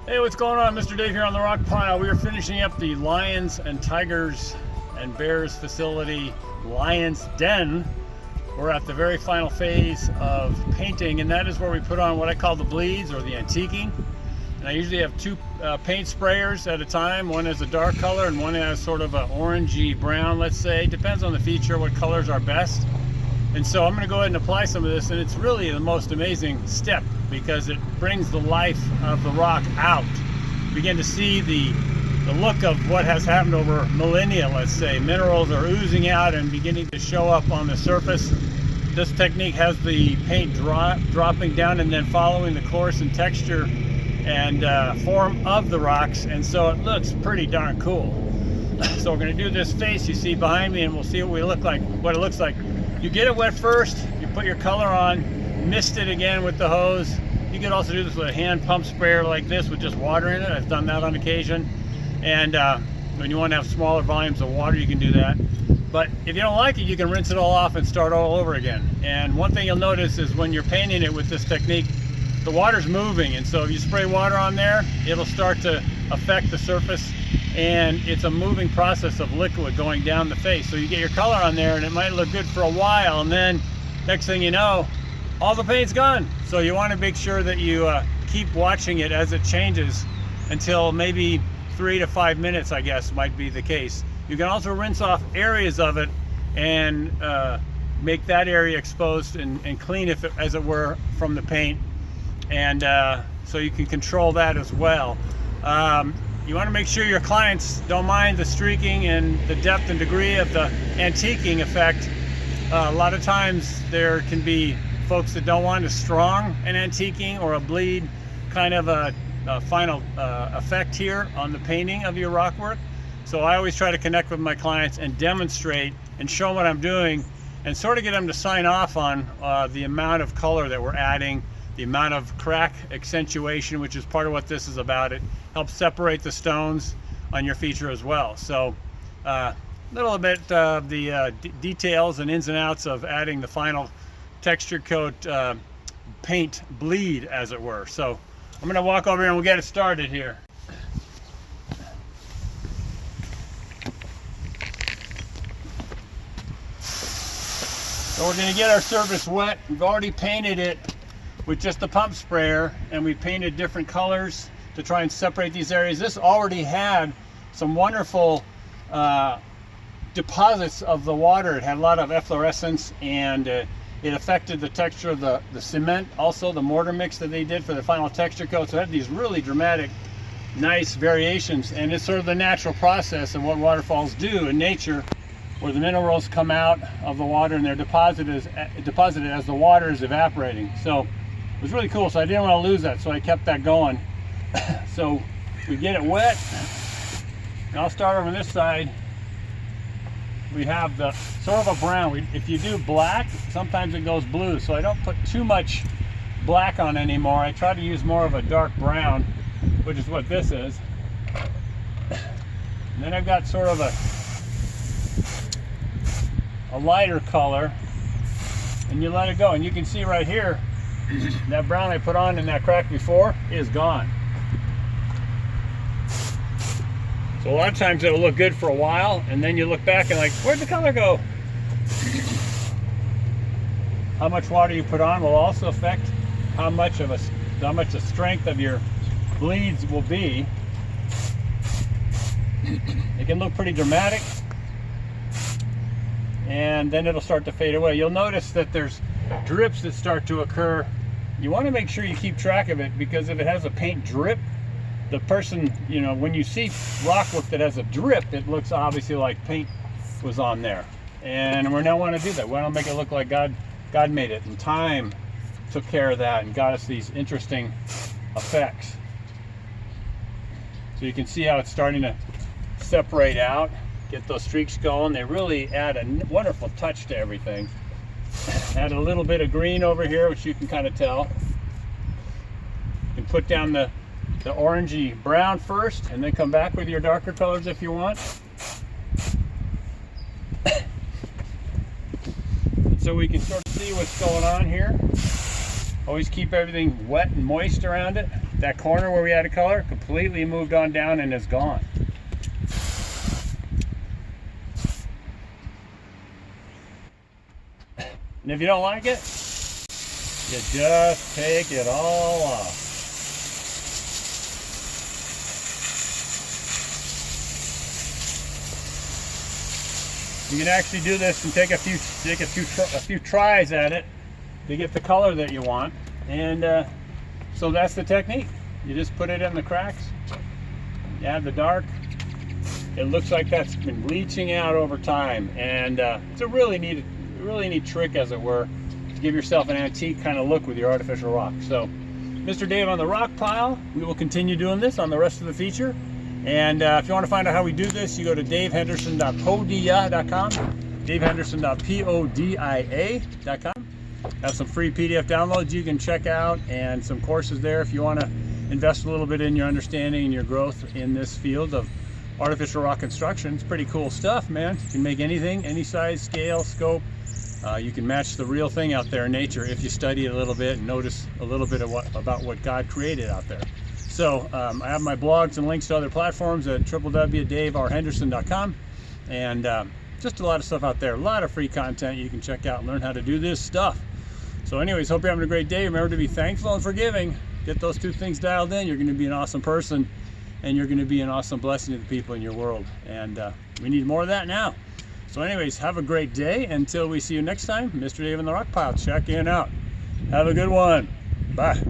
Hey, what's going on? Mr. Dave here on the Rock Pile. We are finishing up the Lions and Tigers and Bears facility, Lions Den. We're at the very final phase of painting, and that is where we put on what I call the bleeds or the antiquing. And I usually have two paint sprayers at a time. One has a dark color and one has sort of an orangey brown, let's say. Depends on the feature, what colors are best. And so I'm going to go ahead and apply some of this, and it's really the most amazing step because it brings the life of the rock out. You begin to see the look of what has happened over millennia, let's say. Minerals are oozing out and beginning to show up on the surface. This technique has the paint dropping down and then following the course and texture and form of the rocks, and so it looks pretty darn cool. So we're going to do this face you see behind me, and we'll see what it looks like. You get it wet first, you put your color on, mist it again with the hose. You can also do this with a hand pump sprayer like this with just water in it. I've done that on occasion. And when you want to have smaller volumes of water, you can do that. But if you don't like it, you can rinse it all off and start all over again. And one thing you'll notice is when you're painting it with this technique, the water's moving. And so if you spray water on there, it'll start to affect the surface. And it's a moving process of liquid going down the face. So you get your color on there and it might look good for a while, and then next thing you know, all the paint's gone. So you want to make sure that you keep watching it as it changes until maybe 3 to 5 minutes, I guess, might be the case. You can also rinse off areas of it and make that area exposed and clean it, as it were, from the paint. And so you can control that as well. You want to make sure your clients don't mind the streaking and the depth and degree of the antiquing effect. A lot of times there can be folks that don't want as strong an antiquing or a bleed kind of a final effect here on the painting of your rock work. So I always try to connect with my clients and demonstrate and show them what I'm doing and sort of get them to sign off on the amount of color that we're adding, the amount of crack accentuation, which is part of what this is about. It helps separate the stones on your feature as well. So a little bit of the details and ins and outs of adding the final texture coat paint bleed, as it were. So I'm going to walk over here and we'll get it started here. So we're going to get our surface wet. We've already painted it with just the pump sprayer, and we painted different colors to try and separate these areas. This already had some wonderful deposits of the water. It had a lot of efflorescence, and it affected the texture of the cement, also the mortar mix that they did for the final texture coat. So it had these really dramatic, nice variations, and it's sort of the natural process of what waterfalls do in nature, where the minerals come out of the water and they're deposited as the water is evaporating. So it was really cool, so I didn't want to lose that, so I kept that going. So we get it wet, and I'll start over this side. We have the sort of a brown. If you do black, sometimes it goes blue, so I don't put too much black on anymore. I try to use more of a dark brown, which is what this is. And then I've got sort of a lighter color, and you let it go, and you can see right here that brown I put on in that crack before is gone. So a lot of times it'll look good for a while, and then you look back and like, where'd the color go? How much water you put on will also affect how much the strength of your bleeds will be. It can look pretty dramatic, and then it'll start to fade away. You'll notice that there's drips that start to occur. You want to make sure you keep track of it, because if it has a paint drip, the person, you know, when you see rock work that has a drip, it looks obviously like paint was on there. And we don't want to do that. We want to make it look like God made it, and time took care of that and got us these interesting effects. So you can see how it's starting to separate out, get those streaks going. They really add a wonderful touch to everything. Add a little bit of green over here, which you can kind of tell. You can put down the orangey brown first, and then come back with your darker colors if you want. So we can sort of see what's going on here. Always keep everything wet and moist around it. that corner where we added color completely moved on down and is gone. And if you don't like it, you just take it all off. You can actually do this and take a few tries at it to get the color that you want. And so that's the technique. You just put it in the cracks, you add the dark. It looks like that's been bleaching out over time, and it's a really neat trick, as it were, to give yourself an antique kind of look with your artificial rock. So, Mr. Dave on the rock pile. We will continue doing this on the rest of the feature. And if you want to find out how we do this, you go to davehenderson.podia.com, davehenderson.podia.com. Have some free PDF downloads you can check out, and some courses there if you want to invest a little bit in your understanding and your growth in this field of artificial rock construction. It's pretty cool stuff, man. You can make anything, any size, scale, scope. You can match the real thing out there in nature if you study it a little bit and notice a little bit of about what God created out there. So I have my blogs and links to other platforms at www.daverhenderson.com, and just a lot of stuff out there, a lot of free content you can check out and learn how to do this stuff. So anyways, hope you're having a great day. Remember to be thankful and forgiving. Get those two things dialed in. You're going to be an awesome person, and you're going to be an awesome blessing to the people in your world. And we need more of that now. So anyways, have a great day. Until we see you next time, Mr. Dave on the Rock Pile, checking out. Have a good one. Bye.